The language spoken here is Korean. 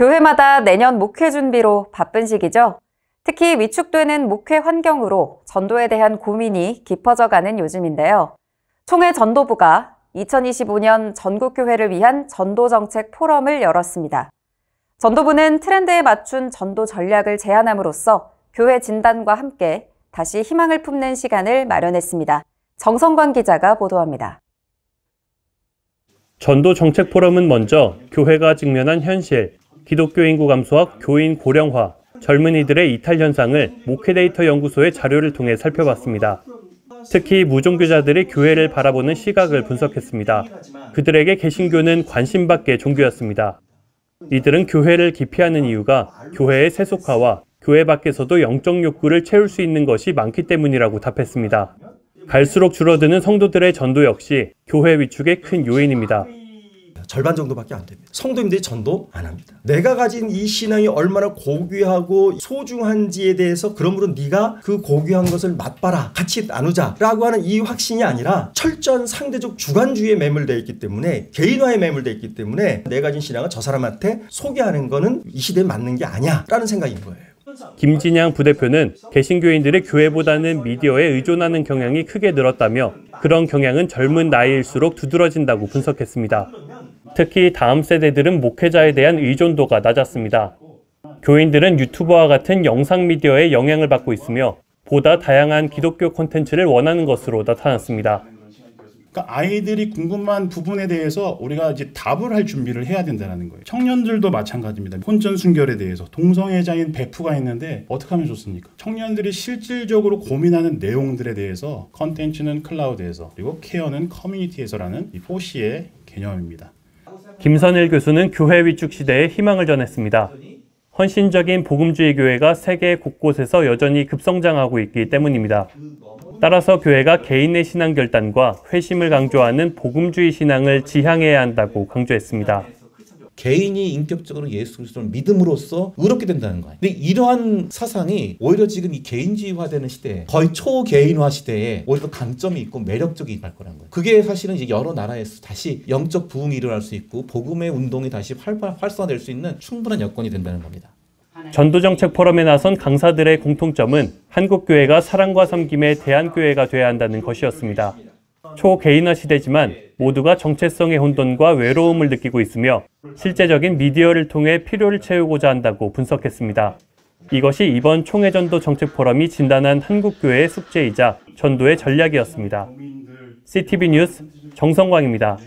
교회마다 내년 목회 준비로 바쁜 시기죠. 특히 위축되는 목회 환경으로 전도에 대한 고민이 깊어져가는 요즘인데요. 총회 전도부가 2025년 전국교회를 위한 전도정책 포럼을 열었습니다. 전도부는 트렌드에 맞춘 전도 전략을 제안함으로써 교회 진단과 함께 다시 희망을 품는 시간을 마련했습니다. 정성관 기자가 보도합니다. 전도정책 포럼은 먼저 교회가 직면한 현실, 기독교 인구 감소와 교인 고령화, 젊은이들의 이탈 현상을 목회데이터 연구소의 자료를 통해 살펴봤습니다. 특히 무종교자들이 교회를 바라보는 시각을 분석했습니다. 그들에게 개신교는 관심밖의 종교였습니다. 이들은 교회를 기피하는 이유가 교회의 세속화와 교회 밖에서도 영적 욕구를 채울 수 있는 것이 많기 때문이라고 답했습니다. 갈수록 줄어드는 성도들의 전도 역시 교회 위축의 큰 요인입니다. 절반 정도밖에 안 됩니다. 성도님들이 전도 안 합니다. 내가 가진 이 신앙이 얼마나 고귀하고 소중한지에 대해서 그러므로 네가 그 고귀한 것을 맛봐라, 같이 나누자 라고 하는 이 확신이 아니라 철저한 상대적 주관주의에 매몰되어 있기 때문에, 개인화에 매몰되어 있기 때문에 내가 가진 신앙을 저 사람한테 소개하는 거는 이 시대에 맞는 게 아니야 라는 생각인 거예요. 김진양 부대표는 개신교인들의 교회보다는 미디어에 의존하는 경향이 크게 늘었다며 그런 경향은 젊은 나이일수록 두드러진다고 분석했습니다. 특히 다음 세대들은 목회자에 대한 의존도가 낮았습니다. 교인들은 유튜버와 같은 영상 미디어에 영향을 받고 있으며 보다 다양한 기독교 콘텐츠를 원하는 것으로 나타났습니다. 그러니까 아이들이 궁금한 부분에 대해서 우리가 이제 답을 할 준비를 해야 된다는 거예요. 청년들도 마찬가지입니다. 혼전 순결에 대해서 동성애자인 베프가 있는데 어떻게 하면 좋습니까? 청년들이 실질적으로 고민하는 내용들에 대해서 컨텐츠는 클라우드에서, 그리고 케어는 커뮤니티에서라는 이 4C의 개념입니다. 김선일 교수는 교회 위축 시대에 희망을 전했습니다. 헌신적인 복음주의 교회가 세계 곳곳에서 여전히 급성장하고 있기 때문입니다. 따라서 교회가 개인의 신앙 결단과 회심을 강조하는 복음주의 신앙을 지향해야 한다고 강조했습니다. 개인이 인격적으로 예수 그리스도를 믿음으로써 의롭게 된다는 거예요. 근데 이러한 사상이 오히려 지금 이 개인주의화되는 시대에, 거의 초개인화 시대에 오히려 강점이 있고 매력적이 될 거란 거예요. 그게 사실은 이제 여러 나라에서 다시 영적 부흥이 일어날 수 있고 복음의 운동이 다시 활성화될 수 있는 충분한 여건이 된다는 겁니다. 전도정책 포럼에 나선 강사들의 공통점은 한국교회가 사랑과 섬김의 대안교회가 돼야 한다는 것이었습니다. 초개인화 시대지만 모두가 정체성의 혼돈과 외로움을 느끼고 있으며 실제적인 미디어를 통해 필요를 채우고자 한다고 분석했습니다. 이것이 이번 총회전도 정책 포럼이 진단한 한국교회의 숙제이자 전도의 전략이었습니다. CTV 뉴스 정성광입니다.